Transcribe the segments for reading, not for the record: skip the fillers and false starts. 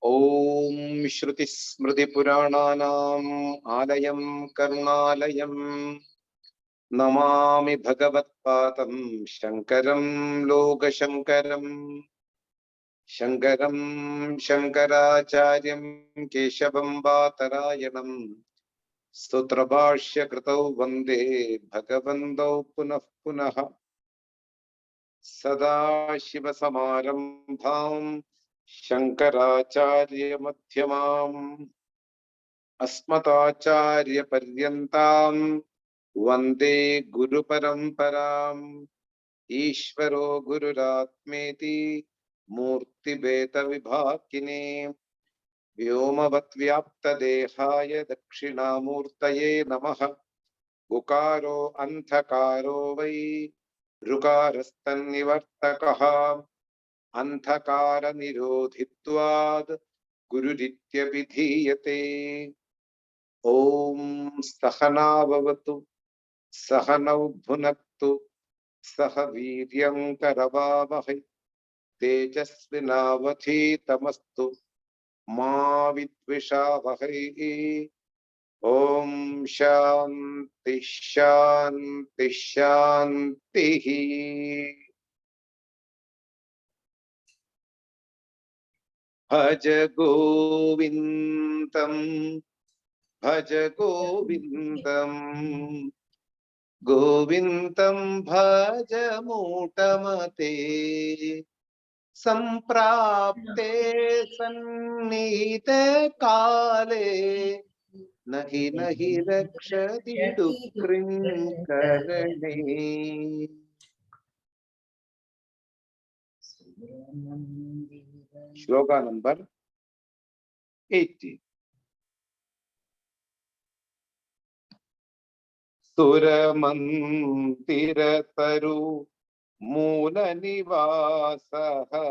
Om Shruti Smriti Purananam Alayam Karunalayam Namami Bhagavatpatam Shankaram Loka Shankaram Shankaracharyam Keshavam Bhatarayanam Sutrabhashya Kritau Vande Bhagavandau Punah Punah Sada Shiva Samarambham Shankaracharya Madhyamam Asmatacharya Paryantam Vande Guru Paramparam Ishvaro Gururatmeti Murti Beta Vibhakine Vyomavat Vyapta Dehaya Dakshinamurtaye Namaha Gukaro Anthakaro Vai Rukarastan Nivartakaha Anthakara Nirodhitvad Gururitya Vidhiyate Om Sahana Bhavatu Sahanau Bhunaktu Sahaviryam Karavavahai Tejasvinavathi Tamastu Ma Vidvishavahai Om Shanti Shanti Shanti Bhaja Govindam Bhaja Govindam Govindam Bhaja Mutamate Samprapte Sannite Kale Nahi Nahi Rakshati Dukrin Karane. Shloka number 80. Suramantira-taru Mula-nivasaha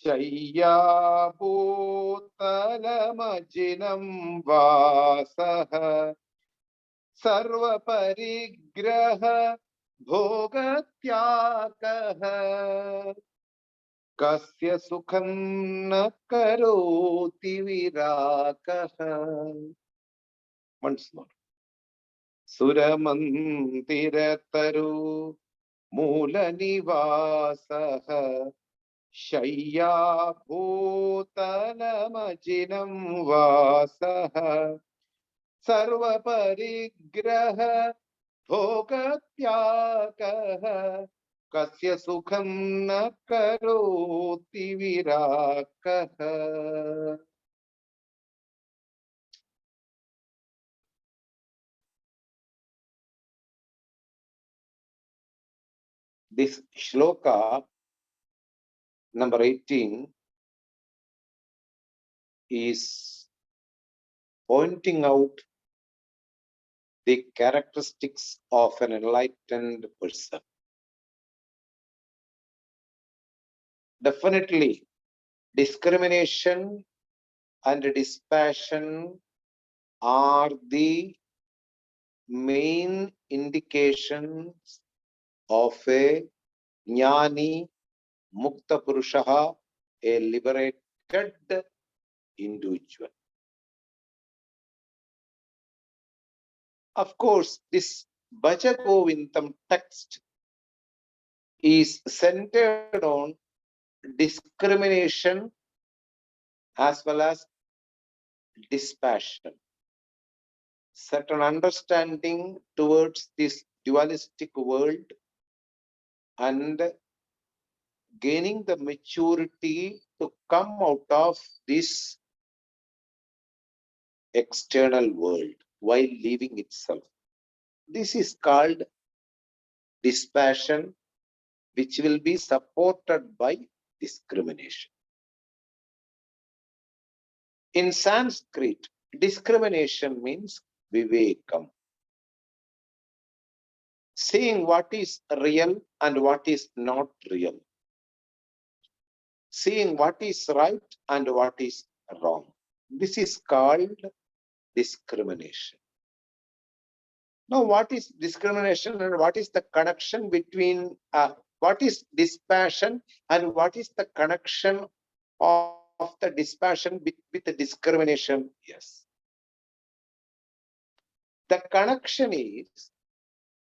Shayya-bhutalamajinam vasaha Sarva-parigraha Bhogatyakaha Kasya sukham na karoti virakaha. Once more. Suramantira-taru Mula-nivasaha Shayya-bhutalamajinam vasaha Sarva-parigraha Bhogatyakaha Kasya sukham na karoti virakaha. This shloka number 18 is pointing out the characteristics of an enlightened person. Definitely, discrimination and dispassion are the main indications of a jnani, mukta purushaha, a liberated individual. Of course, this Bhaja Govindam text is centered on discrimination as well as dispassion. Certain understanding towards this dualistic world and gaining the maturity to come out of this external world while leaving itself. This is called dispassion, which will be supported by discrimination. In Sanskrit, discrimination means vivekam. Seeing what is real and what is not real. Seeing what is right and what is wrong. This is called discrimination. Now, what is discrimination and what is the connection between, what is dispassion and what is the connection of the dispassion with the discrimination? Yes. The connection is,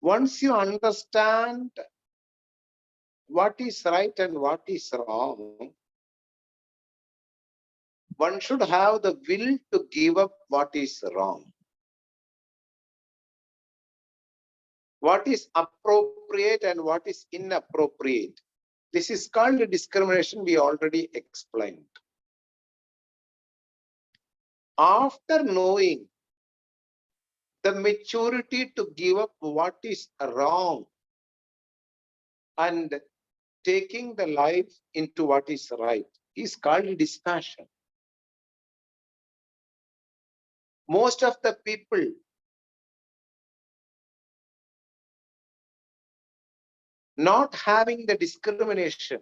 once you understand what is right and what is wrong, one should have the will to give up what is wrong. What is appropriate and what is inappropriate. This is called discrimination, we already explained. After knowing the maturity to give up what is wrong and taking the life into what is right is called dispassion. Most of the people not having the discrimination,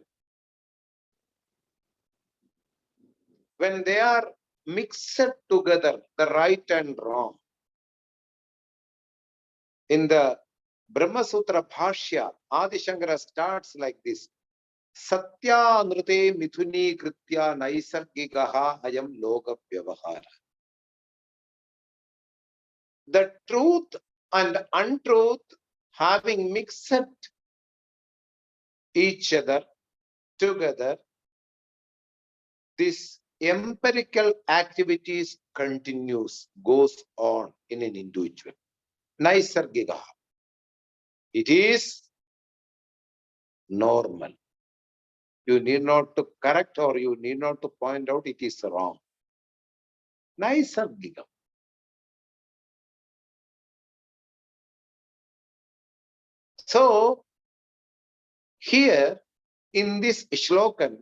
when they are mixed together, the right and wrong. In the Brahma Sutra Bhashya, Adi Shankara starts like this: Satya nrute mithuni kritya naisargigaha ayam loka vyavahara. The truth and untruth having mixed each other together, this empirical activities continues, goes on in an individual. Naisargigaha. It is normal. You need not to correct or you need not to point out it is wrong. Naisargigam. So, here in this shlokan,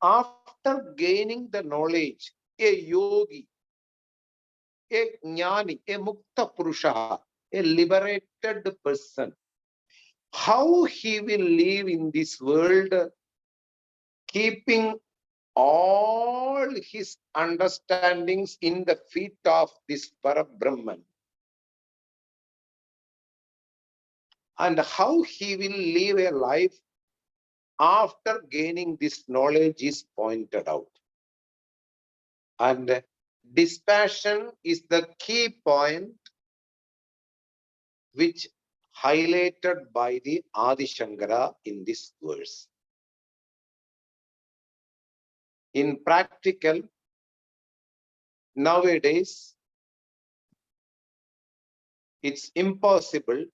after gaining the knowledge, a yogi, a jnani, a mukta purusha, a liberated person, how he will live in this world, keeping all his understandings in the feet of this Parabrahman, and how he will live a life after gaining this knowledge is pointed out. And dispassion is the key point which highlighted by the Adi Shankara in this verse. In practical, nowadays, it's impossible.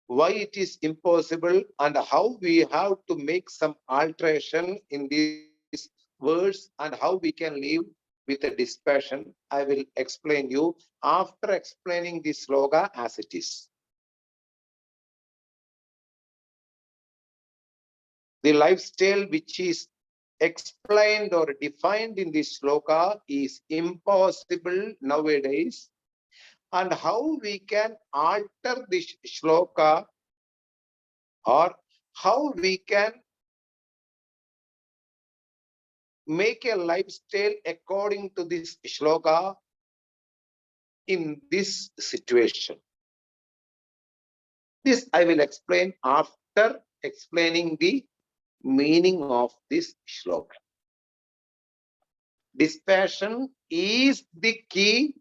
Why it is impossible and how we have to make some alteration in this verse and how we can live with a dispassion, I will explain you after explaining this sloka as it is. The lifestyle which is explained or defined in this sloka is impossible nowadays, and how we can alter this shloka or how we can make a lifestyle according to this shloka in this situation. This I will explain after explaining the meaning of this shloka. Dispassion is the key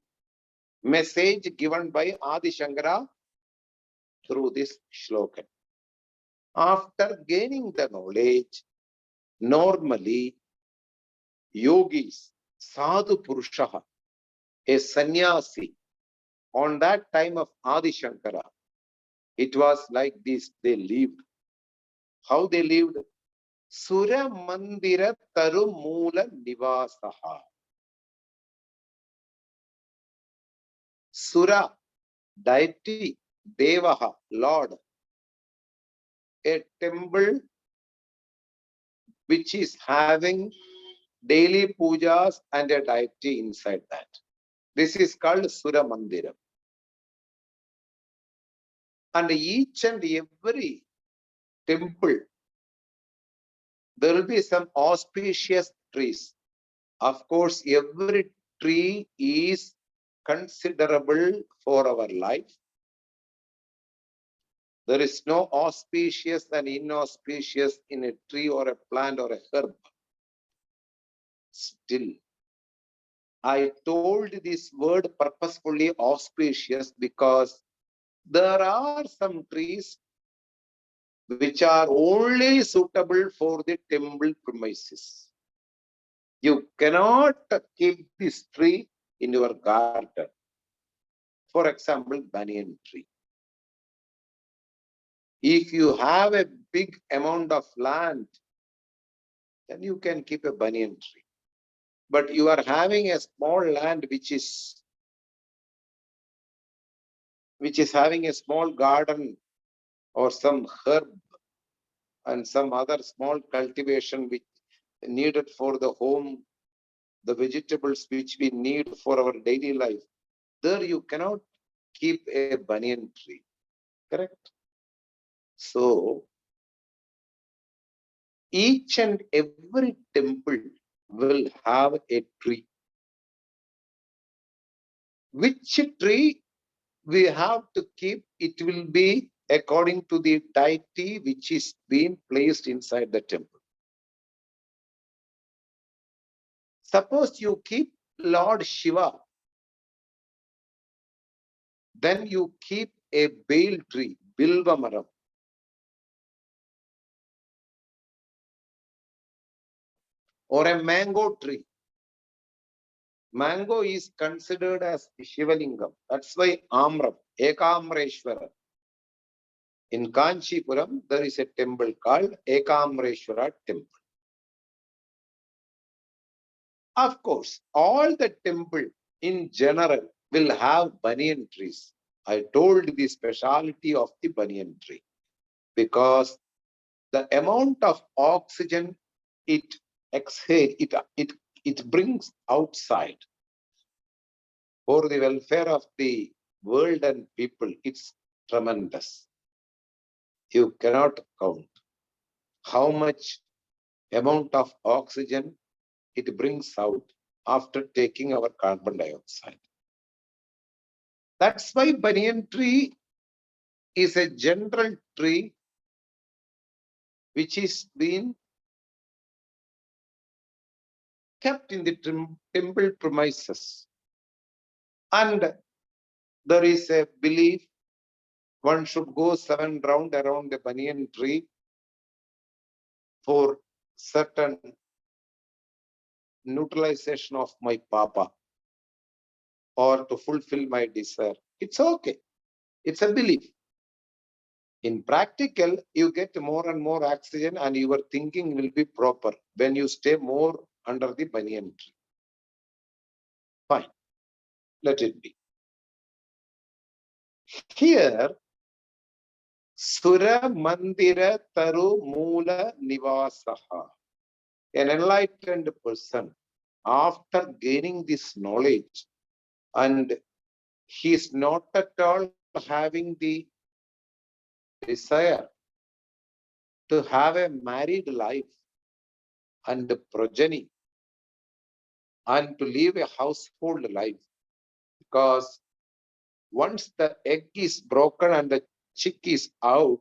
message given by Adi Shankara through this shloka. After gaining the knowledge, normally yogis, sadhu purusha, a sannyasi, on that time of Adi Shankara, it was like this, they lived. How they lived? Sura Mandira Taru Mula Nivasaha. Sura, deity, Devaha, Lord. A temple which is having daily pujas and a deity inside that. This is called Sura Mandira. And each and every temple, there will be some auspicious trees. Of course, every tree is considerable for our life. There is no auspicious and inauspicious in a tree or a plant or a herb. still. I told this word purposefully auspicious because there are some trees which are only suitable for the temple premises. You cannot keep this tree in your garden. For example, banyan tree. If you have a big amount of land, then you can keep a banyan tree. But you are having a small land which is having a small garden or some herb and some other small cultivation which needed for the home, the vegetables which we need for our daily life. There you cannot keep a banyan tree. Correct? So each and every temple will have a tree. Which tree we have to keep? It will be according to the deity which is being placed inside the temple. Suppose you keep Lord Shiva, then you keep a bale tree, Bilva Maram. Or a mango tree. Mango is considered as Shivalingam. That's why Amram, Ekamreshwara. In Kanchipuram, there is a temple called Ekamreshwara temple. Of course, all the temple in general will have banyan trees. I told the speciality of the banyan tree because the amount of oxygen it exhales, it brings outside for the welfare of the world and people, it's tremendous. You cannot count how much amount of oxygen it brings out after taking our carbon dioxide. That's why banyan tree is a general tree which is being kept in the temple premises. And there is a belief one should go 7 rounds around the banyan tree for certain neutralization of my papa or to fulfill my desire. It's okay. It's a belief. In practical, you get more and more oxygen and your thinking will be proper when you stay more under the banyan tree. Fine. Let it be. Here, Sura Mandira Taru Mula Nivasaha. An enlightened person, after gaining this knowledge, and he is not at all having the desire to have a married life and progeny and to live a household life, because once the egg is broken and the chick is out,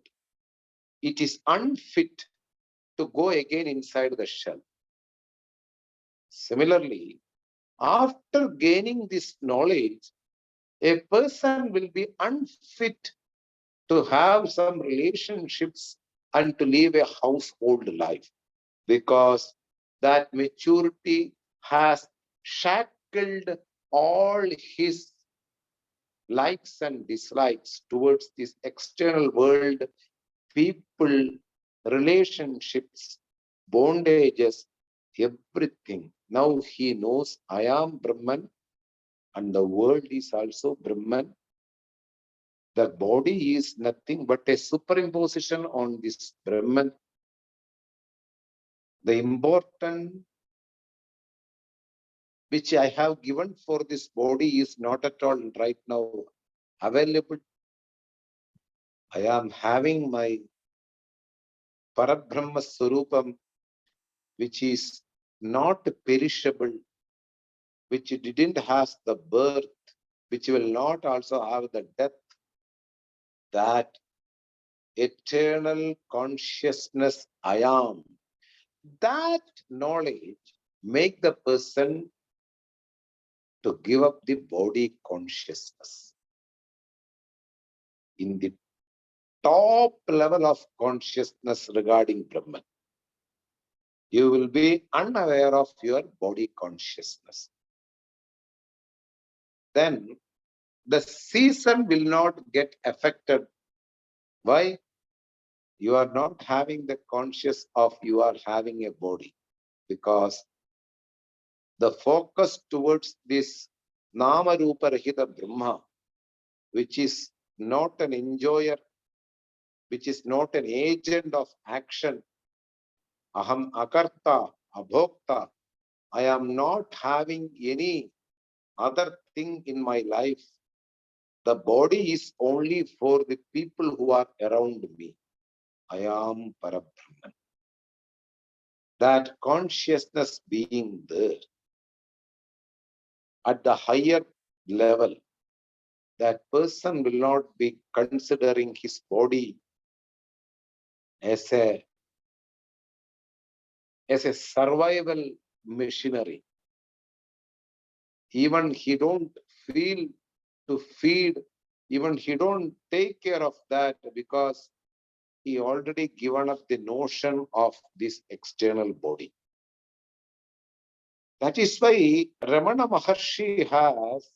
it is unfit to go again inside the shell. Similarly, after gaining this knowledge, a person will be unfit to have some relationships and to live a household life, because that maturity has shackled all his likes and dislikes towards this external world, people, relationships, bondages, everything. Now he knows I am Brahman and the world is also Brahman. The body is nothing but a superimposition on this Brahman. The important which I have given for this body is not at all right now available. I am having my Parabrahma Swarupam, which is not perishable, which didn't have the birth, which will not also have the death. That eternal consciousness I am. That knowledge make the person to give up the body consciousness. In the top level of consciousness regarding Brahman, you will be unaware of your body consciousness. Then the season will not get affected. Why? You are not having the conscious of you are having a body, because the focus towards this Nama Rupa Rahita Brahma, which is not an enjoyer, which is not an agent of action. Aham akarta, abhokta. I am not having any other thing in my life. The body is only for the people who are around me. I am Parabrahman. That consciousness being there at the higher level, that person will not be considering his body as a survival machinery. Even he don't feel to feed, even he don't take care of that, because he already given up the notion of this external body. That is why Ramana Maharshi has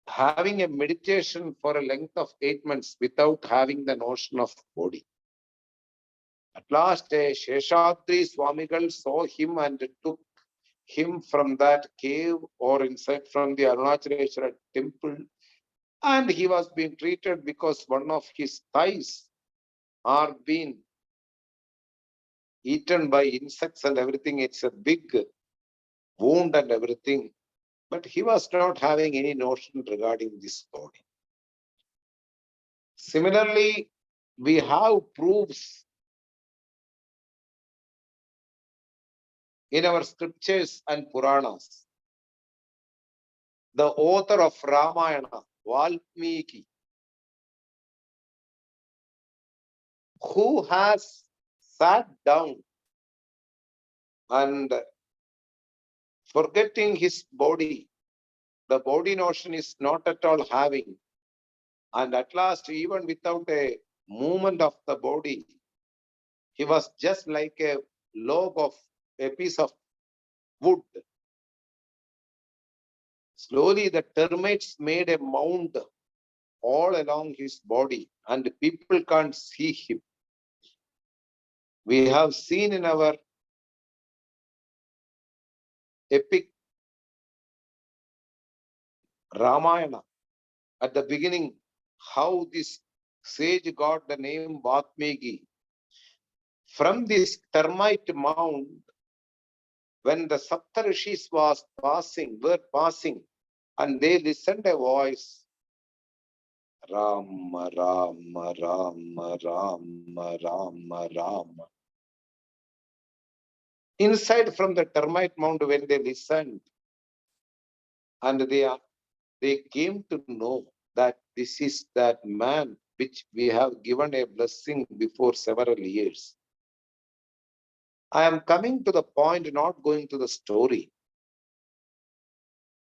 having a meditation for a length of 8 months without having the notion of body. At last, a Sheshadri Swamigal saw him and took him from that cave or inside from the Arunachaleshwara temple, and he was being treated because one of his thighs are being eaten by insects and everything. It's a big wound and everything. But he was not having any notion regarding this body. Similarly, we have proofs in our scriptures and Puranas. The author of Ramayana, Valmiki, who has sat down and forgetting his body, the body notion is not at all having, and at last, even without a movement of the body, he was just like a log of a piece of wood. Slowly, the termites made a mound all along his body, and people can't see him. We have seen in our epic Ramayana at the beginning how this sage got the name Vatmiki. From this termite mound, when the Saptarishis were passing, and they listened a voice, Ram, Ram, Ram, Ram, Ram, Ram. Inside from the termite mound, when they listened, and they came to know that this is that man which we have given a blessing before several years. I am coming to the point, not going to the story.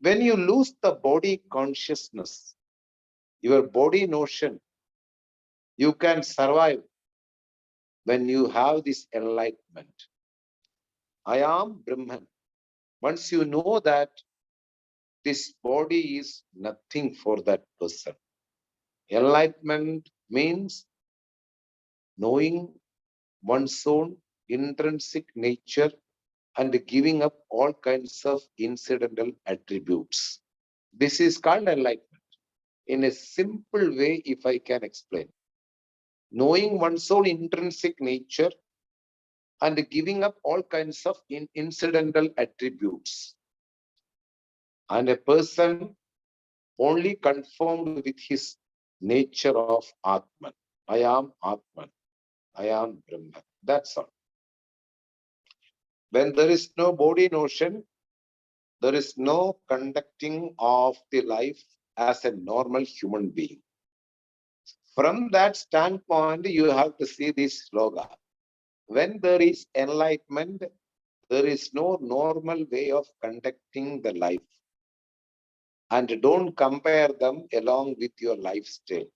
When you lose the body consciousness, your body notion, you can survive when you have this enlightenment. I am Brahman. Once you know that this body is nothing for that person. Enlightenment means knowing one's own intrinsic nature and giving up all kinds of incidental attributes. This is called enlightenment. In a simple way, if I can explain, knowing one's own intrinsic nature and giving up all kinds of incidental attributes. And a person only conformed with his nature of Atman. I am Atman. I am Brahman. That's all. When there is no body notion, there is no conducting of the life as a normal human being. From that standpoint, you have to see this sloga. when there is enlightenment, there is no normal way of conducting the life. And don't compare them along with your lifestyle.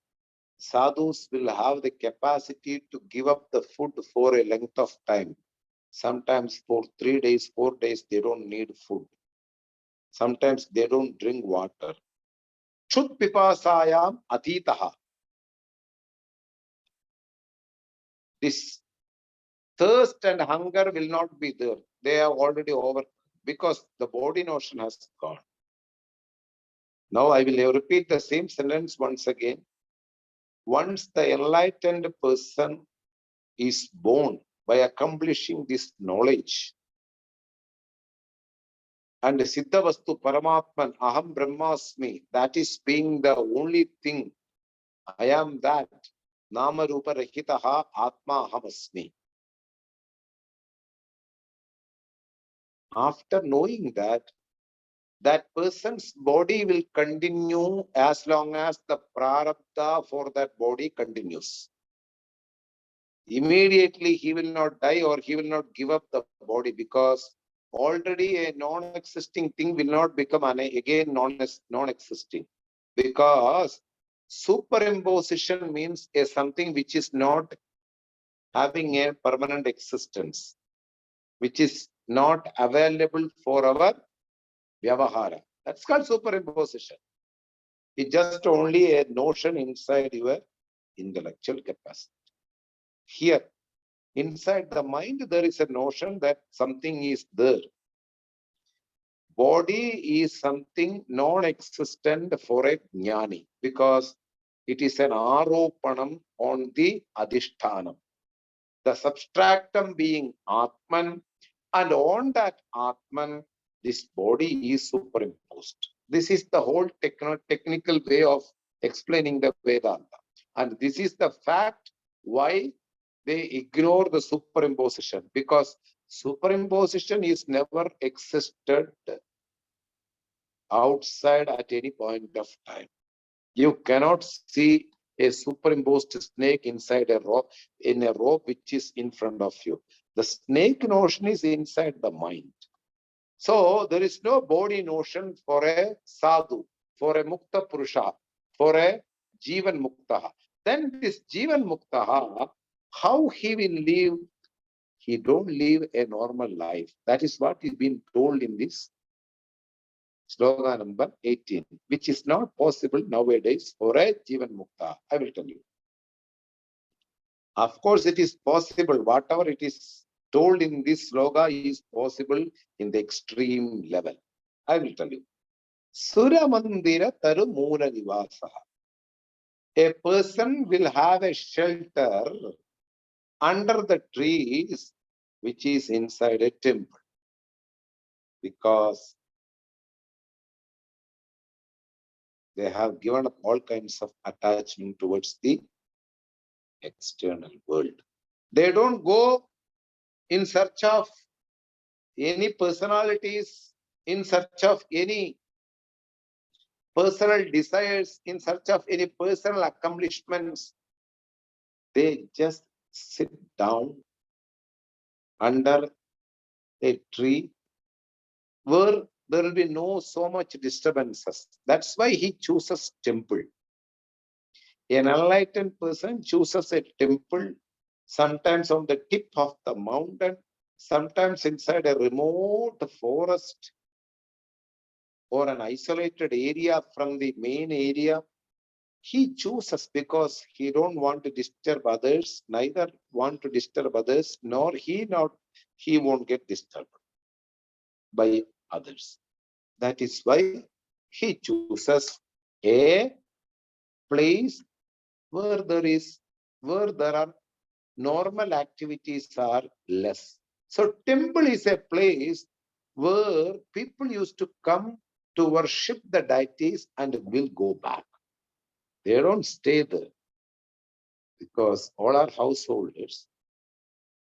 Sadhus will have the capacity to give up the food for a length of time. Sometimes for 3 days, 4 days, they don't need food. Sometimes they don't drink water. Chut pipasayam atitaha. This thirst and hunger will not be there. They have already over, because the body notion has gone. Now I will repeat the same sentence once again. Once the enlightened person is born by accomplishing this knowledge, and Siddhavastu Paramatman, Aham Brahmasmi, that is being the only thing, I am that, Nama Rupa Rahitaha Atma Ahamasmi. After knowing that, that person's body will continue as long as the prarabdha for that body continues. Immediately he will not die, or he will not give up the body, because already a non-existing thing will not become again non-existing. Because superimposition means a something which is not having a permanent existence, which is not available for our vyavahara. That's called superimposition. It's just only a notion inside your intellectual capacity. Here, inside the mind, there is a notion that something is there. Body is something non-existent for a jnani, because it is an aropanam on the adhishthanam. The substratum being Atman, and on that Atman, this body is superimposed. This is the whole technical way of explaining the Vedanta. And this is the fact why they ignore the superimposition, because superimposition is never existed outside at any point of time. You cannot see a superimposed snake inside a rope, in a rope which is in front of you. The snake notion is inside the mind. So there is no body notion for a sadhu, for a mukta purusha, for a jivan muktaha. Then this jivan muktaha, how he will live? He don't live a normal life. That is what is being told in this slogan number 18, which is not possible nowadays for a jivan mukta. I will tell you. Of course, it is possible. Whatever it is told in this sloga is possible in the extreme level. I will tell you. Surya Mandira Taru Muna Nivasa. A person will have a shelter under the trees which is inside a temple, because they have given up all kinds of attachment towards the external world. They don't go in search of any personalities, in search of any personal desires, in search of any personal accomplishments. They just sit down under a tree where there will be no so much disturbances. That's why he chooses temple. An enlightened person chooses a temple, sometimes on the tip of the mountain, sometimes inside a remote forest, or an isolated area from the main area. He chooses because he don't want to disturb others, neither want to disturb others, nor he won't get disturbed by others. That is why he chooses a place where there are normal activities are less. So temple is a place where people used to come to worship the deities and will go back. They don't stay there, because all are householders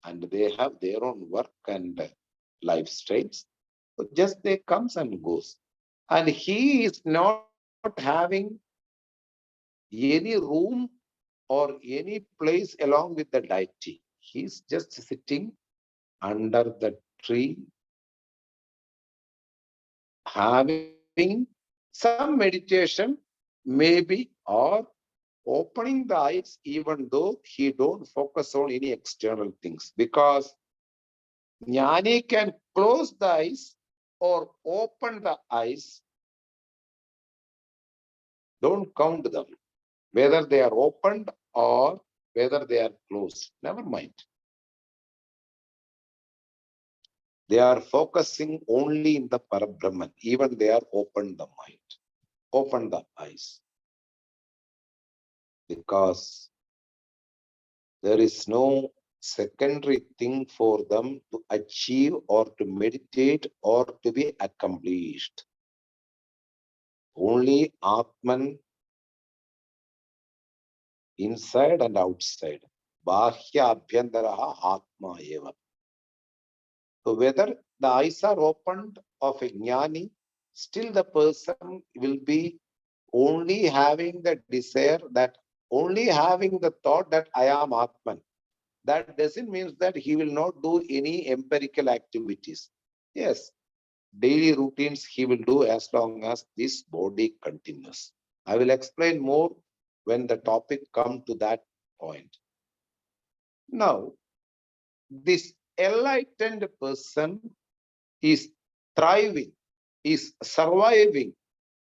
and they have their own work and lifestyles. So just they comes and goes. And he is not having any room or any place along with the deity. He's just sitting under the tree, having some meditation, maybe, or opening the eyes, even though he don't focus on any external things, because Jnani can close the eyes or open the eyes. Don't count them, whether they are opened or whether they are closed. Never mind. They are focusing only in the Parabrahman. Even they are open the mind, open the eyes. Because there is no secondary thing for them to achieve or to meditate or to be accomplished. Only Atman, inside and outside. Bahya Abhyantaraha Atma Eva. So whether the eyes are opened of a Jnani, still the person will be only having the desire, that only having the thought that I am Atman. That doesn't mean that he will not do any empirical activities. Yes, daily routines he will do as long as this body continues. I will explain more when the topic comes to that point. Now, this enlightened person is thriving, is surviving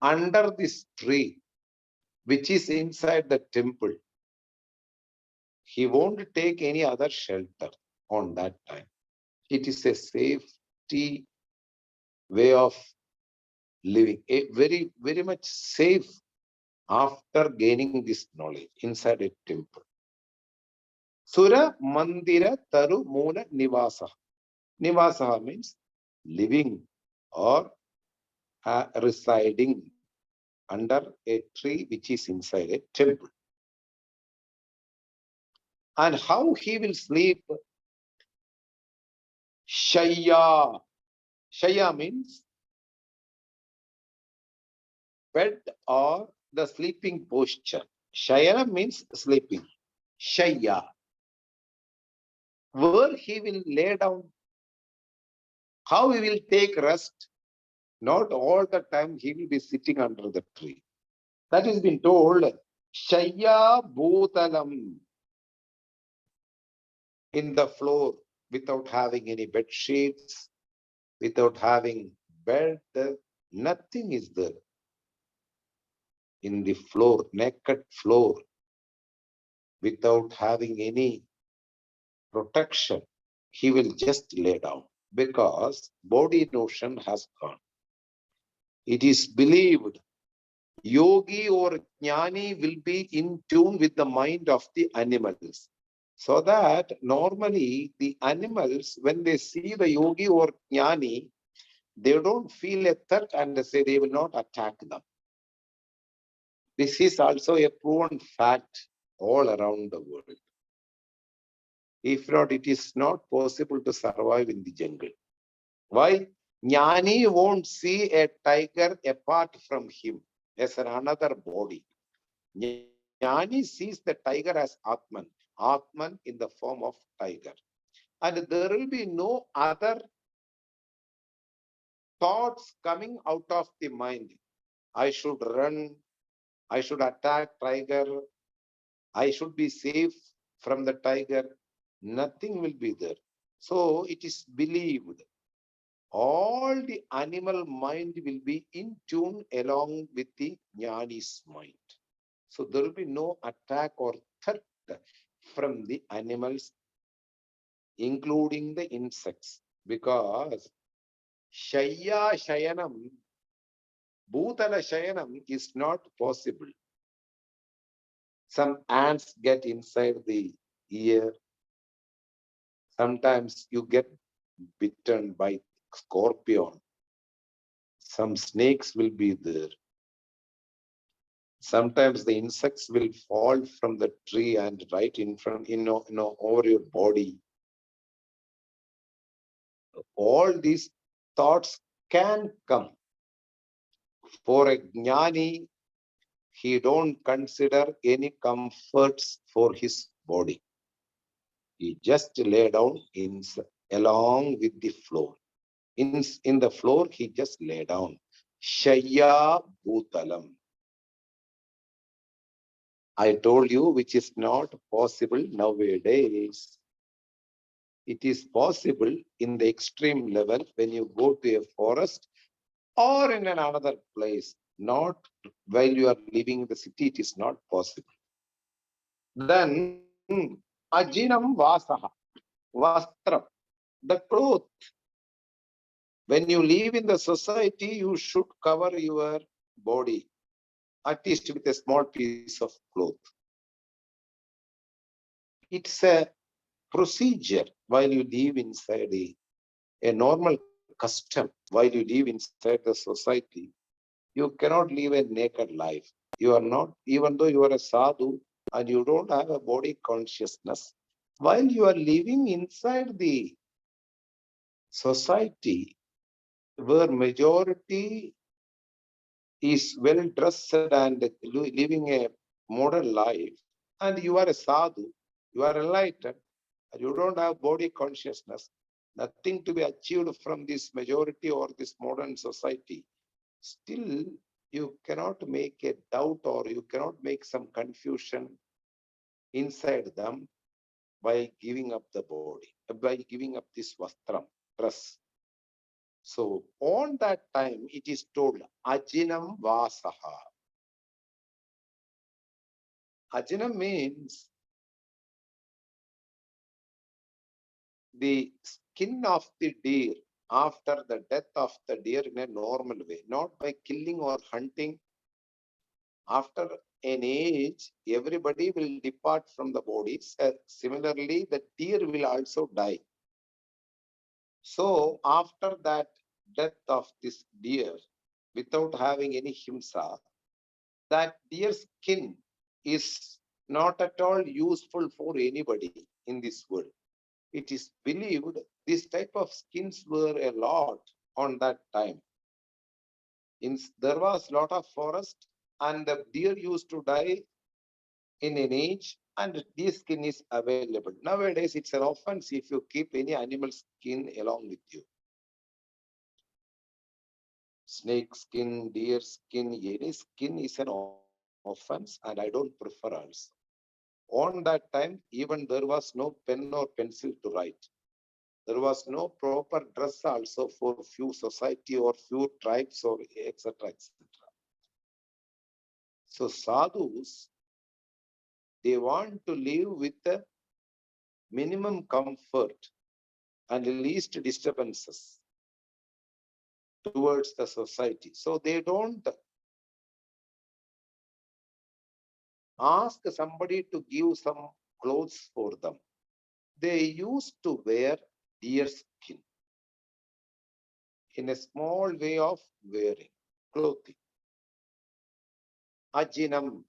under this tree, which is inside the temple. He won't take any other shelter on that time. It is a safety way of living, a very, very much safe after gaining this knowledge inside a temple. Sura Mandira Taru Muna Nivasa. Nivasa means living or residing under a tree which is inside a temple. And how he will sleep? Shaya. Shaya means bed or the sleeping posture. Shayana means sleeping. Shaya. Where he will lay down, how he will take rest. Not all the time he will be sitting under the tree. That has been told. Shaya Bhutalam, in the floor, without having any bed sheets, without having bed, nothing is there. In the floor, naked floor, without having any protection, he will just lay down, because body notion has gone. It is believed yogi or jnani will be in tune with the mind of the animals. So that normally the animals, when they see the yogi or jnani, they don't feel a threat and say they will not attack them. This is also a proven fact all around the world. If not, it is not possible to survive in the jungle. Why? Jnani won't see a tiger apart from him as another body. Jnani sees the tiger as Atman, Atman in the form of tiger. And there will be no other thoughts coming out of the mind. I should run, I should attack tiger, I should be safe from the tiger. Nothing will be there. So it is believed all the animal mind will be in tune along with the jnani's mind. So there will be no attack or threat from the animals, including the insects, because Shaya Shayanam, Bhutala Shayanam is not possible. Some ants get inside the ear. Sometimes you get bitten by scorpion. Some snakes will be there. Sometimes the insects will fall from the tree and right in front, over your body. All these thoughts can come. For a jnani, he don't consider any comforts for his body. He just lay down along with the floor. In the floor, he just lay down. Shaya Bhutalam. I told you, which is not possible nowadays. It is possible in the extreme level when you go to a forest or in another place. Not while you are living in the city, it is not possible. Then, Ajinam Vasaha, Vastram, the cloth. When you live in the society, you should cover your body, at least with a small piece of cloth. It's a procedure while you live inside a normal custom. While you live inside the society, you cannot live a naked life. You are not, even though you are a sadhu and you don't have a body consciousness, while you are living inside the society where majority is well dressed and living a modern life, and you are a sadhu, you are enlightened, and you don't have body consciousness, nothing to be achieved from this majority or this modern society, still you cannot make a doubt or you cannot make some confusion inside them by giving up the body, by giving up this vastram, dress. So on that time, it is told Ajinam Vasaha. Ajinam means the skin of the deer after the death of the deer in a normal way, not by killing or hunting. After an age, everybody will depart from the body. Similarly, the deer will also die. So after that death of this deer, without having any himsa, that deer skin is not at all useful for anybody in this world. It is believed this type of skins were a lot on that time. There was a lot of forest and the deer used to die in an age and this skin is available. Nowadays, it's an offense if you keep any animal skin along with you. Snake skin, deer skin, any skin is an offense and I don't prefer also. On that time, even there was no pen or pencil to write. There was no proper dress also for few society or few tribes or etc. etc. So sadhus, they want to live with the minimum comfort and least disturbances towards the society. So they don't ask somebody to give some clothes for them. They used to wear deer skin in a small way of wearing clothing. Ajinam,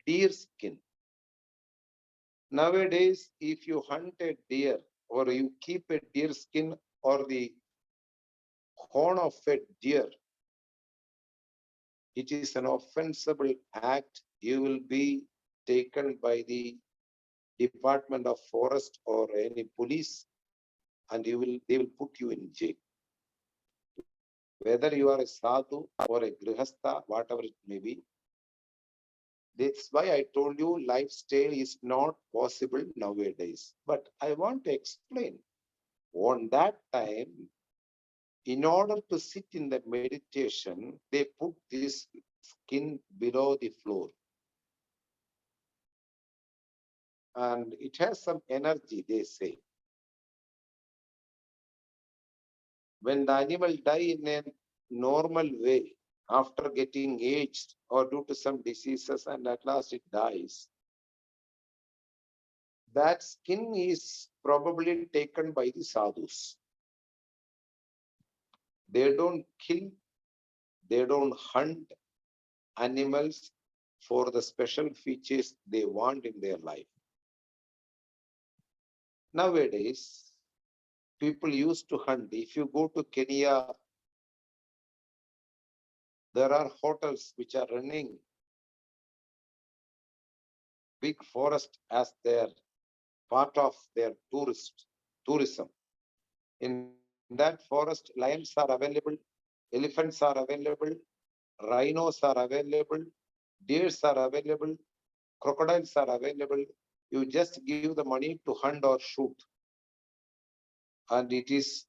deer skin. Nowadays, if you hunt a deer or you keep a deer skin or the horn of a deer, it is an offensible act. You will be taken by the Department of Forest or any police and they will put you in jail. Whether you are a sadhu or a grihastha, whatever it may be, that's why I told you lifestyle is not possible nowadays. But I want to explain. On that time, in order to sit in the meditation, they put this skin below the floor. And it has some energy, they say. When the animal die in a normal way, after getting aged or due to some diseases and at last it dies, that skin is probably taken by the sadhus. They don't kill, they don't hunt animals for the special features they want in their life. Nowadays, people used to hunt. If you go to Kenya, there are hotels which are running big forest as their part of their tourism. In that forest, lions are available, elephants are available, rhinos are available, deers are available, crocodiles are available. You just give the money to hunt or shoot. And it is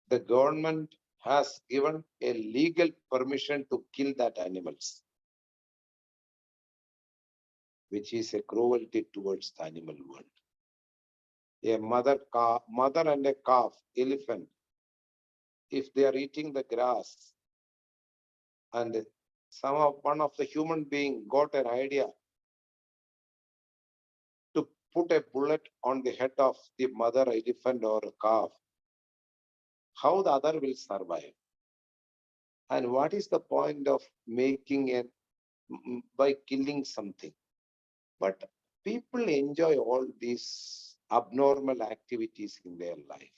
the government has given a legal permission to kill that animals, which is a cruelty towards the animal world. A mother and a calf, elephant, if they are eating the grass, and one of the human being got an idea to put a bullet on the head of the mother elephant or calf, how the other will survive? And what is the point of making it by killing something? But people enjoy all these abnormal activities in their life.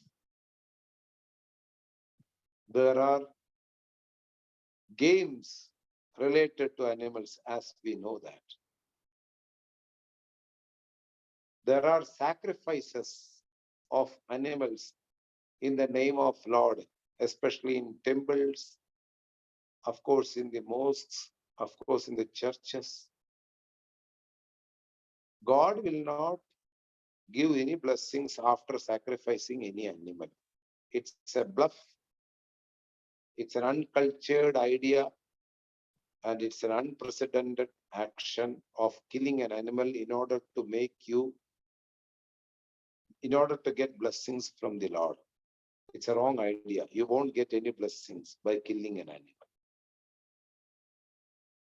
There are games related to animals, as we know that. There are sacrifices of animals in the name of Lord, especially in temples, of course in the mosques, of course in the churches. God will not give any blessings after sacrificing any animal. It's a bluff. It's an uncultured idea, and it's an unprecedented action of killing an animal in order to get blessings from the Lord. It's a wrong idea. You won't get any blessings by killing an animal.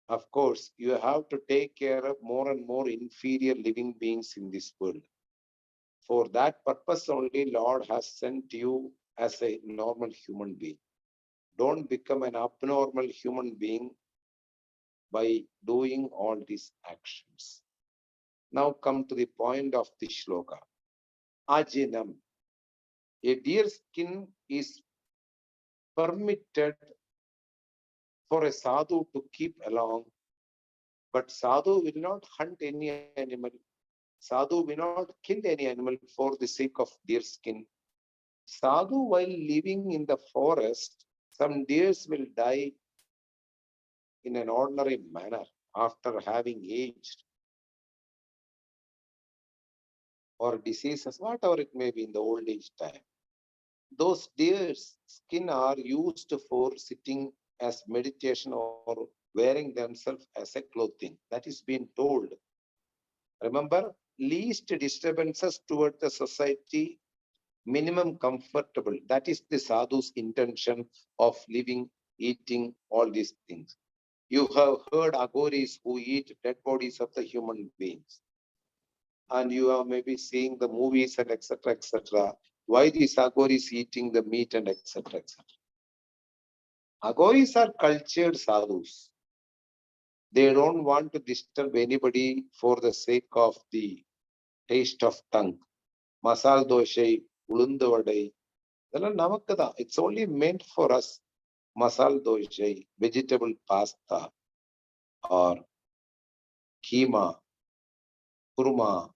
Of course, you have to take care of more and more inferior living beings in this world. For that purpose only, Lord has sent you as a normal human being. Don't become an abnormal human being by doing all these actions. Now come to the point of the shloka. Ajinam. A deer skin is permitted for a sadhu to keep along, but sadhu will not hunt any animal. Sadhu will not kill any animal for the sake of deer skin. Sadhu, while living in the forest, some deers will die in an ordinary manner after having aged, or diseases, whatever it may be in the old age time. Those deer's skin are used for sitting as meditation or wearing themselves as a clothing. That is being told. Remember, least disturbances toward the society, minimum comfortable. That is the sadhu's intention of living, eating, all these things. You have heard agoris who eat dead bodies of the human beings. And you are maybe seeing the movies and etc. etc. Why these agoris eating the meat and etc. etc. Agoris are cultured sadhus. They don't want to disturb anybody for the sake of the taste of tongue. Masal doshai, ulundu vadai. It's only meant for us. Masal doshai, vegetable pasta, or keema, kurma,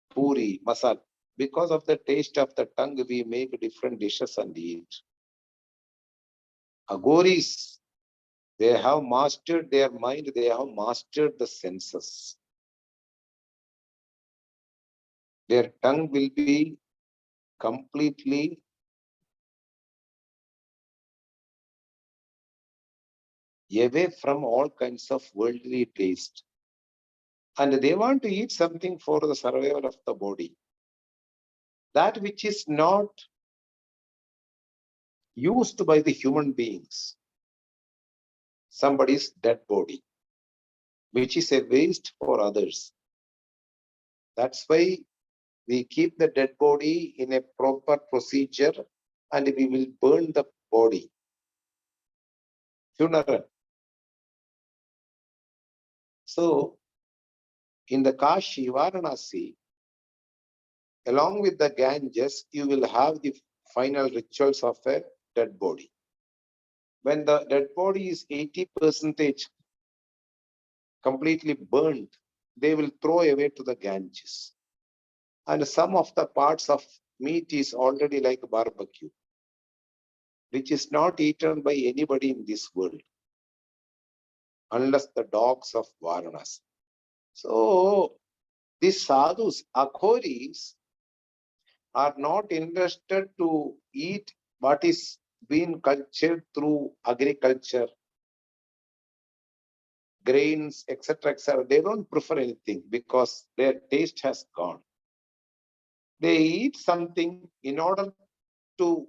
puri, masal. Because of the taste of the tongue, we make different dishes and eat. Agoris, they have mastered their mind, they have mastered the senses. Their tongue will be completely away from all kinds of worldly taste. And they want to eat something for the survival of the body. That which is not used by the human beings, somebody's dead body, which is a waste for others. That's why we keep the dead body in a proper procedure, and we will burn the body. Funeral. So, in the Kashi, Varanasi, along with the Ganges, you will have the final rituals of a dead body. When the dead body is 80% completely burnt, they will throw away to the Ganges. And some of the parts of meat is already like barbecue, which is not eaten by anybody in this world, unless the dogs of Varanasi. So these sadhus, akhoris, are not interested to eat what is being cultured through agriculture, grains, etc., etc. They don't prefer anything because their taste has gone. They eat something in order to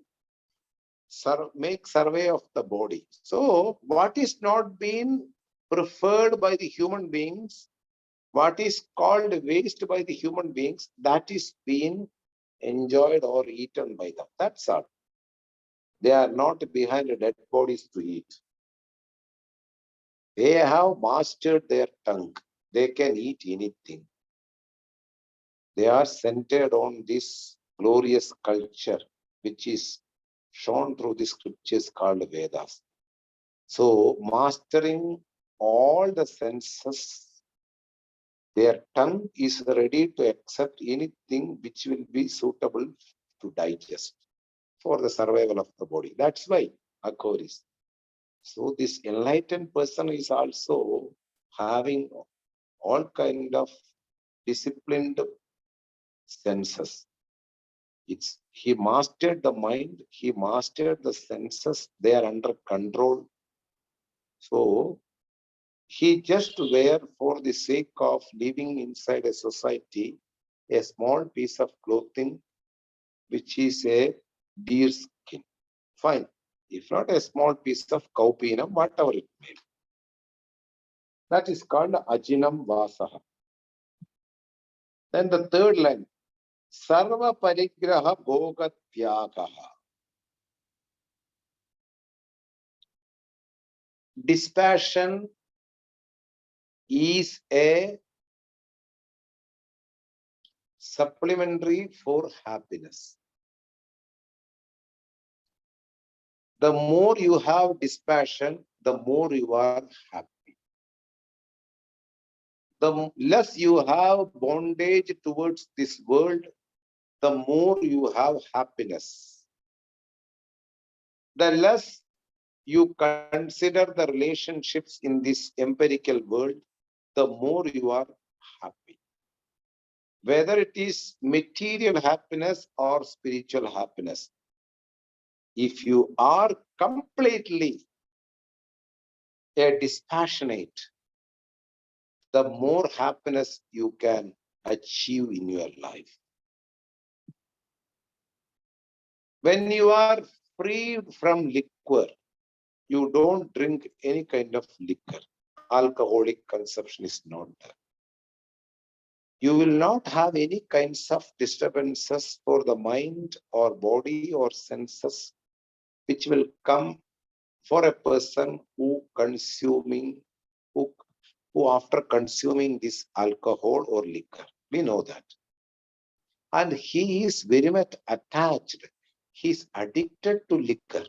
make survey of the body. So what is not being preferred by the human beings, what is called waste by the human beings, that is being enjoyed or eaten by them. That's all. They are not behind dead bodies to eat. They have mastered their tongue. They can eat anything. They are centered on this glorious culture, which is shown through the scriptures called Vedas. So, mastering all the senses, their tongue is ready to accept anything which will be suitable to digest for the survival of the body. That's why Akhoris. So, this enlightened person is also having all kind of disciplined senses. He mastered the mind, he mastered the senses, they are under control. So he just wear, for the sake of living inside a society, a small piece of clothing which is a deer skin. Fine. If not a small piece of cowpeenam, whatever it may be. That is called ajinam vasaha. Then the third line, sarva parigraha bhoga tyagaha. Dispassion is a supplementary for happiness. The more you have dispassion, the more you are happy. The less you have bondage towards this world, the more you have happiness. The less you consider the relationships in this empirical world, the more you are happy. Whether it is material happiness or spiritual happiness, if you are completely a dispassionate, the more happiness you can achieve in your life. When you are freed from liquor, you don't drink any kind of liquor. Alcoholic consumption is not there. You will not have any kinds of disturbances for the mind or body or senses, which will come for a person who after consuming this alcohol or liquor. We know that. And he is very much attached. He is addicted to liquor.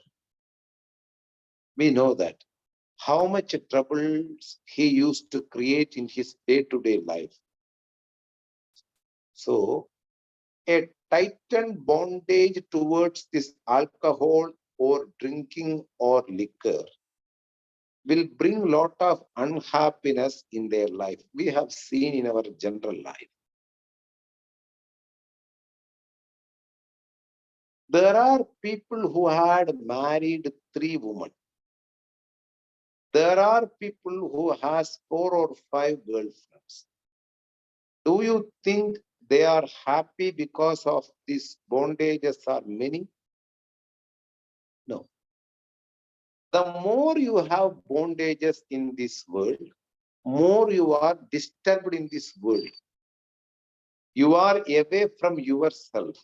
We know that. How much troubles he used to create in his day-to-day life. So, a tightened bondage towards this alcohol or drinking or liquor will bring a lot of unhappiness in their life. We have seen in our general life. There are people who had married 3 women. There are people who has 4 or 5 girlfriends. Do you think they are happy because of these bondages are many? No. The more you have bondages in this world, more you are disturbed in this world. You are away from yourself.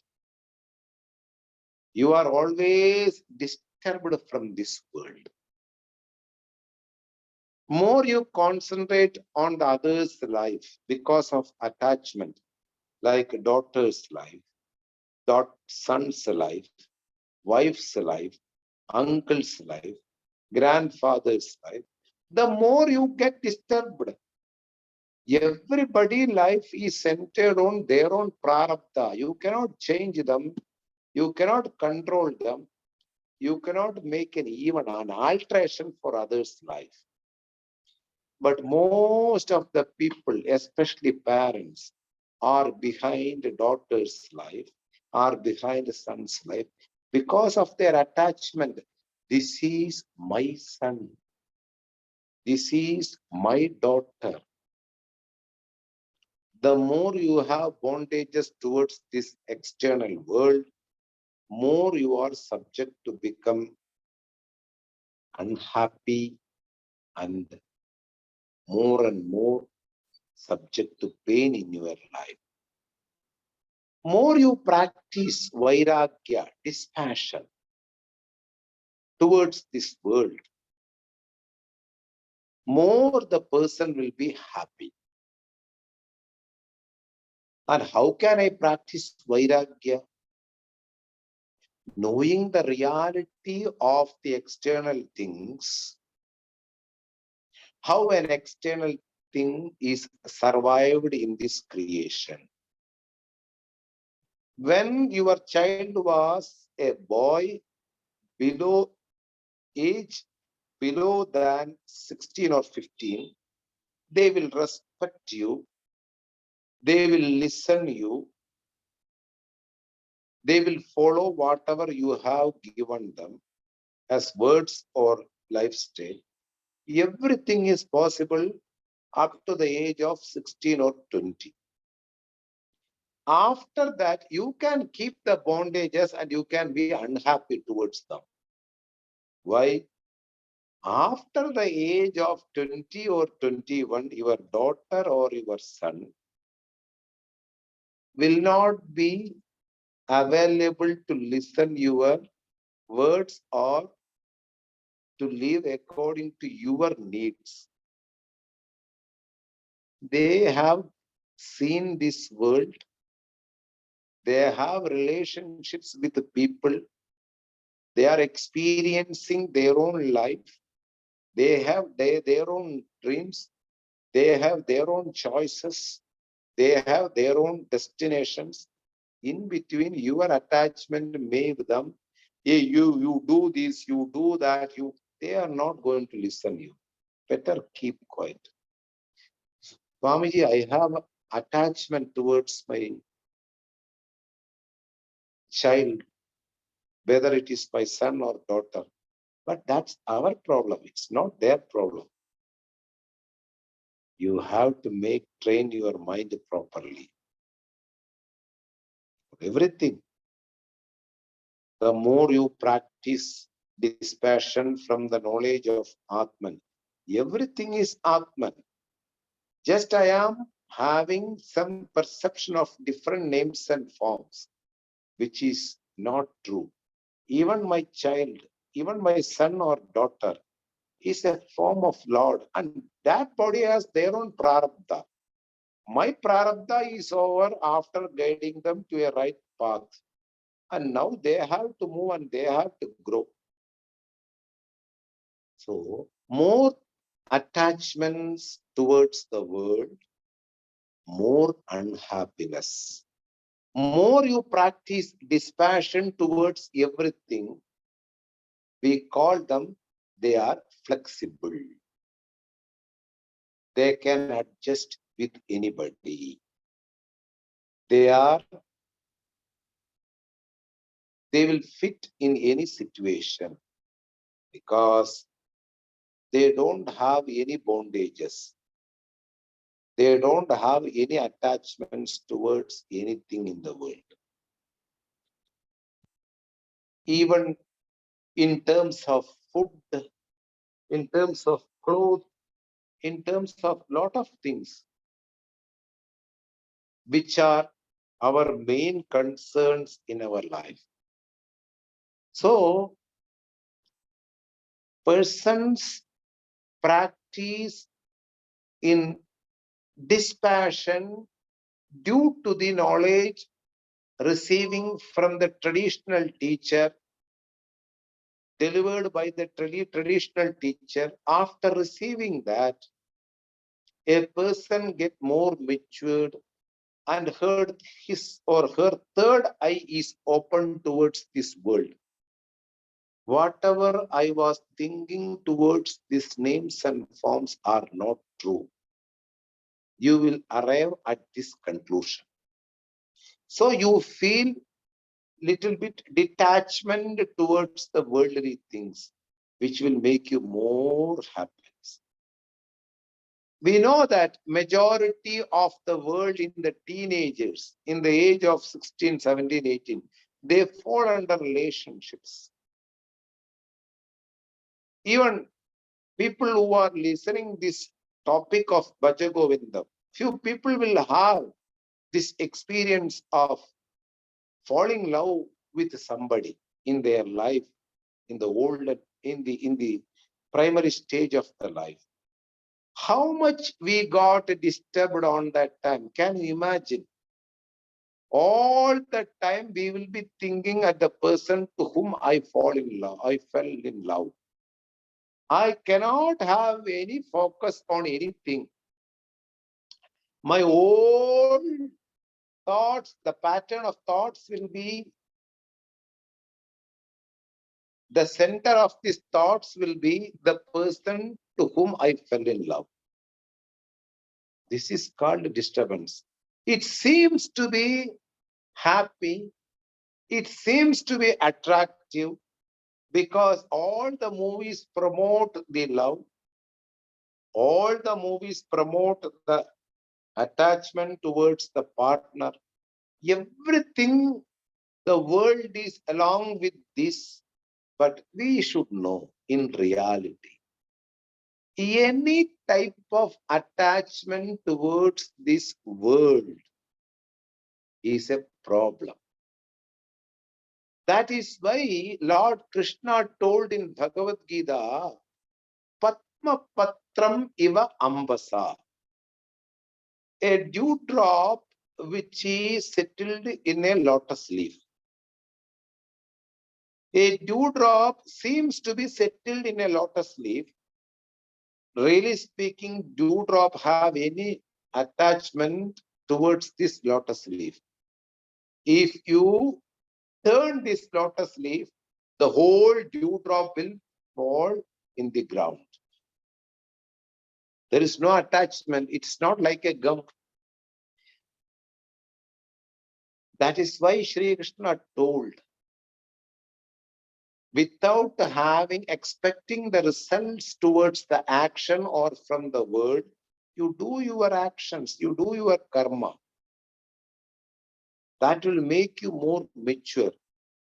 You are always disturbed from this world. More you concentrate on the other's life because of attachment, like daughter's life, son's life, wife's life, uncle's life, grandfather's life, the more you get disturbed. Everybody life is centered on their own prarabdha. You cannot change them. You cannot control them. You cannot make even an alteration for others' life. But most of the people, especially parents, are behind daughter's life, are behind son's life because of their attachment. This is my son. This is my daughter. The more you have bondages towards this external world, more you are subject to become unhappy and more subject to pain in your life. More you practice vairagya, dispassion towards this world, more the person will be happy. And how can I practice vairagya? Knowing the reality of the external things, how an external thing is survived in this creation. When your child was a boy below age, below than 16 or 15, they will respect you, they will listen you, they will follow whatever you have given them as words or lifestyle. Everything is possible up to the age of 16 or 20. After that, you can keep the bondages and you can be unhappy towards them. Why? After the age of 20 or 21, your daughter or your son will not be available to listen your words or to live according to your needs. They have seen this world. They have relationships with the people. They are experiencing their own life. They have their own dreams. They have their own choices. They have their own destinations. In between, your attachment made them, hey, you do this, you do that, they are not going to listen you. Better keep quiet. Swamiji, I have attachment towards my child, whether it is my son or daughter. But that's our problem. It's not their problem. You have to train your mind properly. Everything. The more you practice dispassion from the knowledge of Atman, everything is Atman. Just I am having some perception of different names and forms, which is not true. Even my child, even my son or daughter is a form of Lord, and that body has their own prarabdha. My prarabdha is over after guiding them to a right path. And now they have to move and they have to grow. So, more attachments towards the world, more unhappiness. More you practice dispassion towards everything, we call them, they are flexible. They can adjust with anybody. They will fit in any situation because they don't have any bondages. They don't have any attachments towards anything in the world. Even in terms of food, in terms of clothes, in terms of lot of things, which are our main concerns in our life. So, persons practice in dispassion due to the knowledge receiving from the traditional teacher, delivered by the traditional teacher. After receiving that, a person get more matured and his or her third eye is open towards this world. Whatever I was thinking towards these names and forms are not true. You will arrive at this conclusion. So you feel little bit detachment towards the worldly things, which will make you more happiness. We know that majority of the world in the teenagers, in the age of 16, 17, 18, they fall under relationships. Even people who are listening this topic of Bhaja Govindam, few people will have this experience of falling in love with somebody in their life, in the old, in the primary stage of the life. How much we got disturbed on that time? Can you imagine? All the time we will be thinking at the person to whom I fall in love. I fell in love. I cannot have any focus on anything. My whole thoughts, the pattern of thoughts will be, the center of these thoughts will be the person to whom I fell in love. This is called disturbance. It seems to be happy. It seems to be attractive because all the movies promote the love. All the movies promote the attachment towards the partner. Everything, the world is along with this, but we should know in reality, any type of attachment towards this world is a problem. That is why Lord Krishna told in Bhagavad Gita, Padma Patram Iva Ambasa, a dewdrop which is settled in a lotus leaf. A dewdrop seems to be settled in a lotus leaf. Really speaking, dewdrop have any attachment towards this lotus leaf. If you turn this lotus leaf, the whole dewdrop will fall in the ground. There is no attachment. It's not like a gum. That is why Sri Krishna told, without expecting the results towards the action or from the word, you do your actions, you do your karma. That will make you more mature.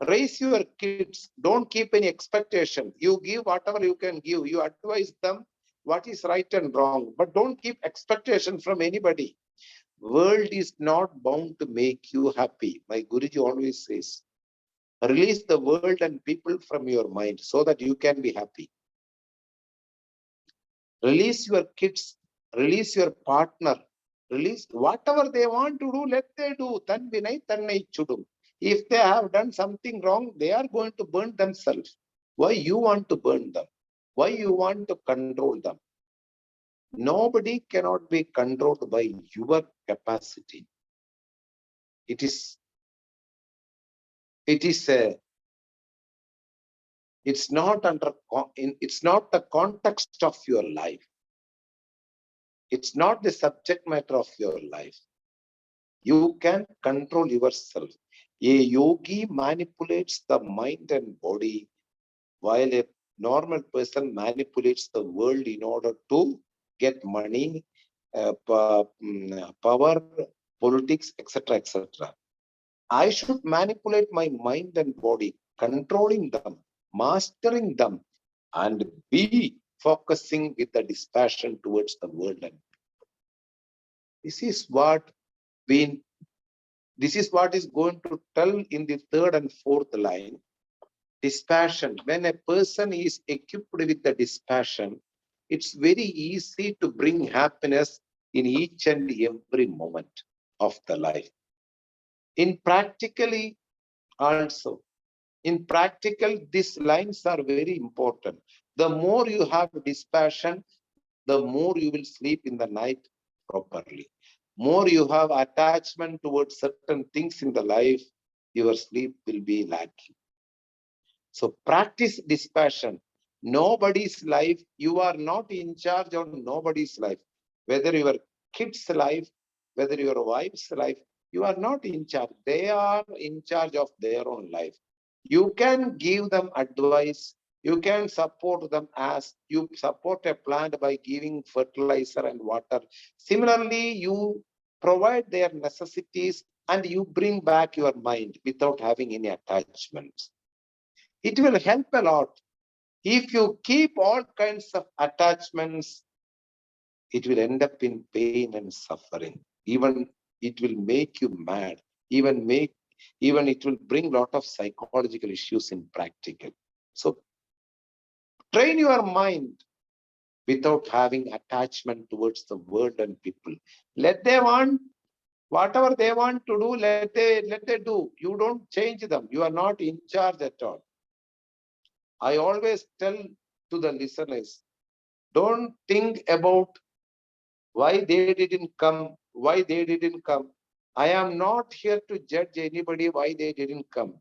Raise your kids. Don't keep any expectation. You give whatever you can give. You advise them what is right and wrong. But don't keep expectation from anybody. World is not bound to make you happy. My Guruji always says, release the world and people from your mind so that you can be happy. Release your kids, release your partner, release whatever they want to do, let they do. Tan vinay tannai chudum. If they have done something wrong, they are going to burn themselves. Why you want to burn them? Why you want to control them? Nobody cannot be controlled by your capacity. It is a, it's not it's not the context of your life. It's not the subject matter of your life. You can control yourself. A yogi manipulates the mind and body, while a normal person manipulates the world in order to get money, power, politics, etc., etc. I should manipulate my mind and body, controlling them, mastering them, and be focusing with the dispassion towards the world. And this is what we this is what is going to tell in the third and fourth line. Dispassion. When a person is equipped with the dispassion, it's very easy to bring happiness in each and every moment of the life. In practically also, in practical, these lines are very important. The more you have dispassion, the more you will sleep in the night properly. More you have attachment towards certain things in the life, your sleep will be lacking. So practice dispassion. Nobody's life, you are not in charge of nobody's life. Whether your kid's life, whether your wife's life, you are not in charge. They are in charge of their own life. You can give them advice. You can support them as you support a plant by giving fertilizer and water. Similarly, you provide their necessities and you bring back your mind without having any attachments. It will help a lot. If you keep all kinds of attachments, it will end up in pain and suffering. Even it will make you mad. Even it will bring a lot of psychological issues in practical. So train your mind without having attachment towards the world and people. Let they want whatever they want to do, let they do. You don't change them. You are not in charge at all. I always tell to the listeners, don't think about why they didn't come, why they didn't come. I am not here to judge anybody why they didn't come.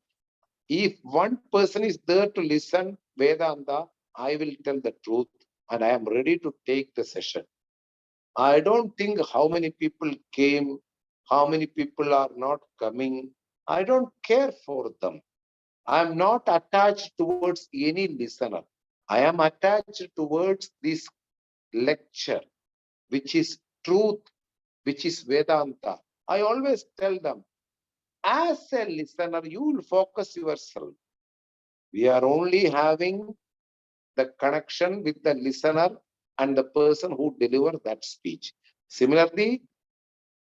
If one person is there to listen Vedanta, I will tell the truth and I am ready to take the session. I don't think how many people came, how many people are not coming. I don't care for them. I am not attached towards any listener. I am attached towards this lecture, which is truth, which is Vedanta. I always tell them, as a listener, you will focus yourself. We are only having the connection with the listener and the person who delivers that speech. Similarly,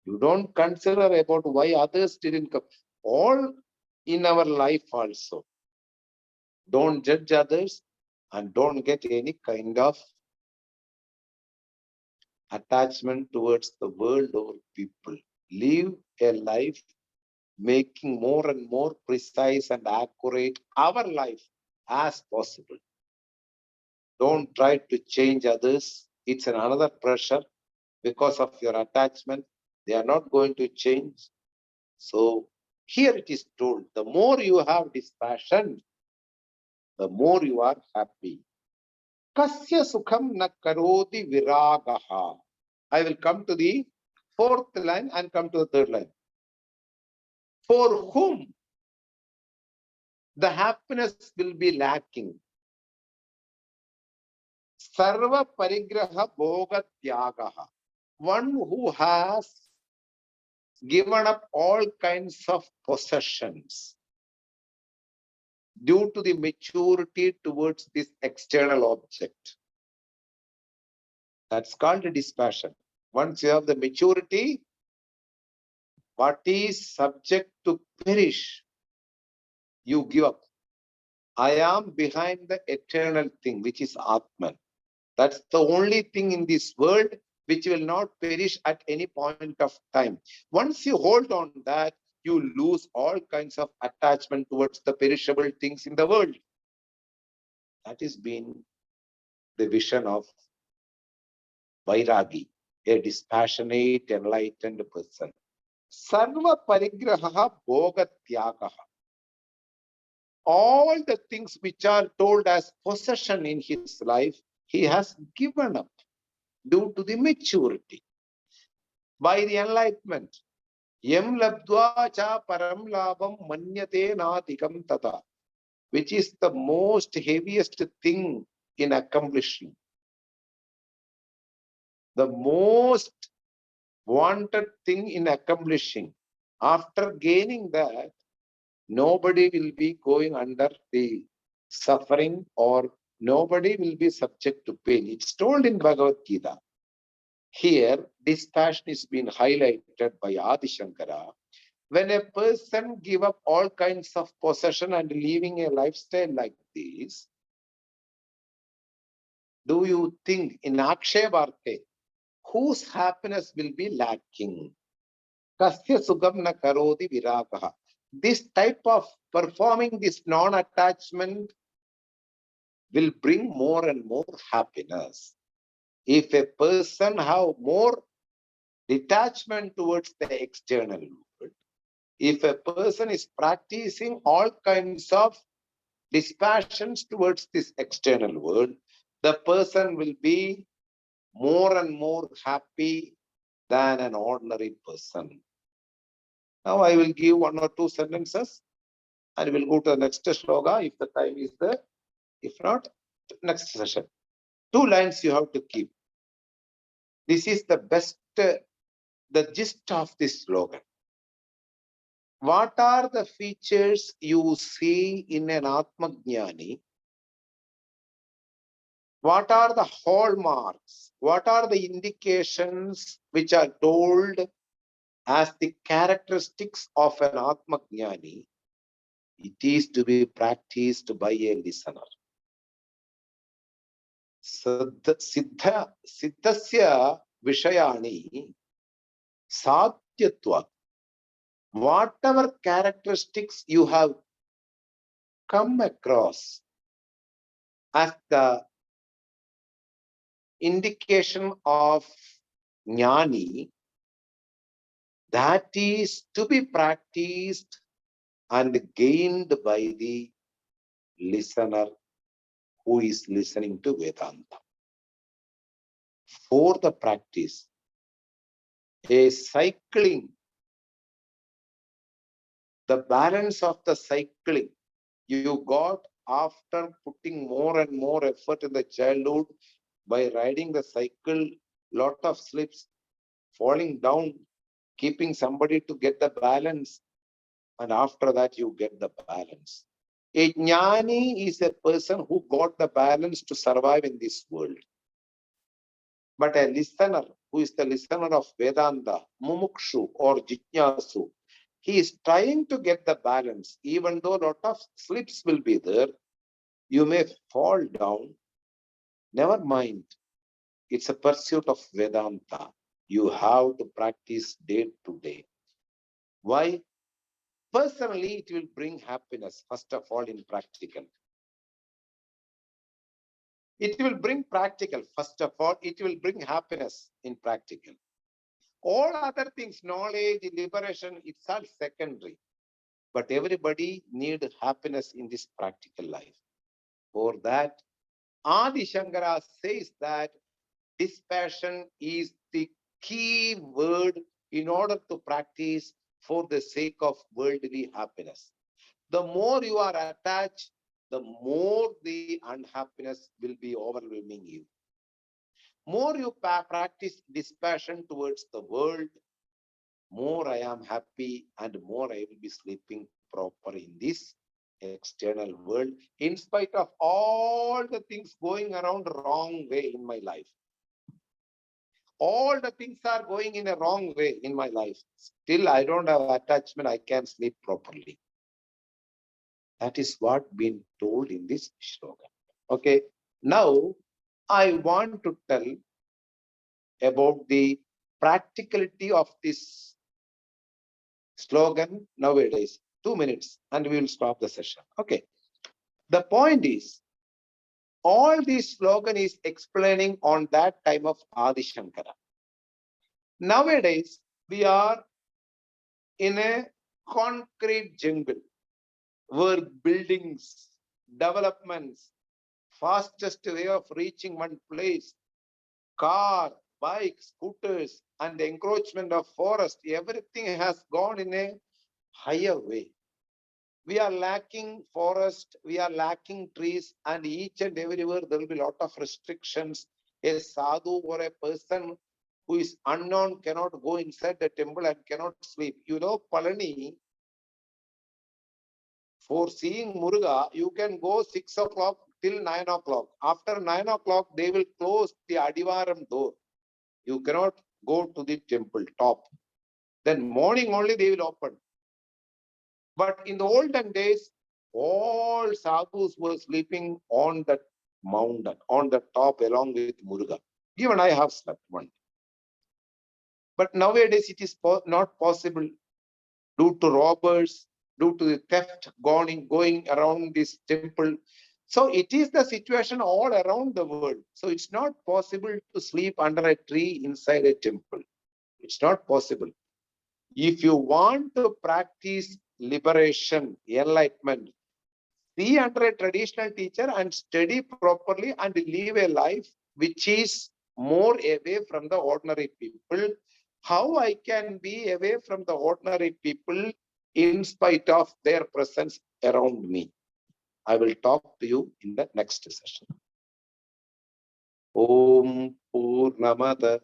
you don't consider about why others didn't come. All in our life also. Don't judge others and don't get any kind of attachment towards the world or people. Live a life making more and more precise and accurate our life as possible. Don't try to change others. It's another pressure because of your attachment. They are not going to change. So here it is told, the more you have dispassion, the more you are happy. Kasya sukham na karoti viragaha. I will come to the fourth line and come to the third line. For whom the happiness will be lacking. Sarva parigraha bhoga tyagaha. One who has given up all kinds of possessions due to the maturity towards this external object. That's called a dispassion. Once you have the maturity, what is subject to perish, you give up. I am behind the eternal thing, which is Atman. That's the only thing in this world which will not perish at any point of time. Once you hold on that, you lose all kinds of attachment towards the perishable things in the world. That has been the vision of Vairagi, a dispassionate, enlightened person. Sarva parigraha bhoga tyagaha. All the things which are told as possession in his life, he has given up due to the maturity. By the enlightenment, yam labdva cha param labham manyate natikam tata, which is the most heaviest thing in accomplishing. The most wanted thing in accomplishing. After gaining that, nobody will be going under the suffering or nobody will be subject to pain. It's told in Bhagavad Gita. Here, dispassion is being highlighted by Adi Shankara. When a person give up all kinds of possession and living a lifestyle like this, do you think in Akshay Varte, whose happiness will be lacking? Kasya sugam na karodi viragaha. This type of performing this non-attachment will bring more and more happiness. If a person have more detachment towards the external world, if a person is practicing all kinds of dispassions towards this external world, the person will be more and more happy than an ordinary person. Now I will give one or two sentences and we'll go to the next sloka if the time is there. If not, next session. 2 lines you have to keep. This is the best, the gist of this slogan. What are the features you see in an Atmajnani? What are the hallmarks? What are the indications which are told as the characteristics of an Atmajnani? It is to be practiced by a listener. Siddhasya Vishayani Satyatva. Whatever characteristics you have come across as the indication of jnani, that is to be practiced and gained by the listener who is listening to Vedanta. For the practice, a cycling, the balance of the cycling you got after putting more and more effort in the childhood by riding the cycle, lot of slips, falling down, keeping somebody to get the balance, and after that you get the balance. A jnani is a person who got the balance to survive in this world. But a listener, who is the listener of Vedanta, mumukshu or jijnasu, he is trying to get the balance. Even though a lot of slips will be there, you may fall down. Never mind. It's a pursuit of Vedanta. You have to practice day to day. Why? Personally, it will bring happiness, first of all, in practical. It will bring practical, first of all, it will bring happiness in practical. All other things, knowledge, liberation, it's all secondary. But everybody needs happiness in this practical life. For that, Adi Shankara says that dispassion is the key word in order to practice for the sake of worldly happiness. The more you are attached, the more the unhappiness will be overwhelming you. More you practice dispassion towards the world, more I am happy and more I will be sleeping proper in this external world, in spite of all the things going around wrong way in my life. All the things are going in a wrong way in my life. Still, I don't have attachment. I can sleep properly. That is what been told in this slogan. Okay. Now, I want to tell about the practicality of this slogan nowadays. 2 minutes and we will stop the session. Okay. The point is, all this slogan is explaining on that time of Adi Shankara. Nowadays, we are in a concrete jungle where buildings, developments, fastest way of reaching one place, car, bike, scooters, and the encroachment of forest, everything has gone in a higher way. We are lacking forest, we are lacking trees, and each and everywhere there will be a lot of restrictions. A sadhu or a person who is unknown cannot go inside the temple and cannot sleep. You know, Palani, for seeing Muruga, you can go 6 o'clock till 9 o'clock. After 9 o'clock, they will close the Adivaram door. You cannot go to the temple top. Then morning only they will open. But in the olden days, all sadhus were sleeping on the mountain, on the top along with Muruga. Even I have slept one. But nowadays it is not possible due to robbers, due to the theft going around this temple. So it is the situation all around the world. So it's not possible to sleep under a tree inside a temple. It's not possible. If you want to practice liberation, enlightenment, be under a traditional teacher and study properly and live a life which is more away from the ordinary people. How I can be away from the ordinary people in spite of their presence around me? I will talk to you in the next session. Om Purnamada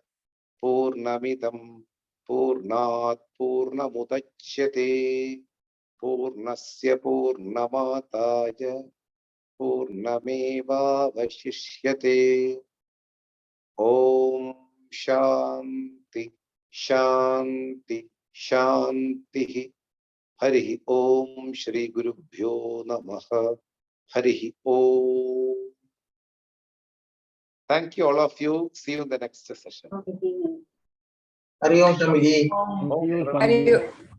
Purnamidam Purnat Purnamudachyate Purnasya Purnamataya Purnamevavashishyate. Om Shanti Shanti Shanti. Hari Om Shri Gurubhyo Namaha. Hari Om. Thank you, all of you. See you in the next session. Hari Om Swamiji. Thank you, Hari Swamiji.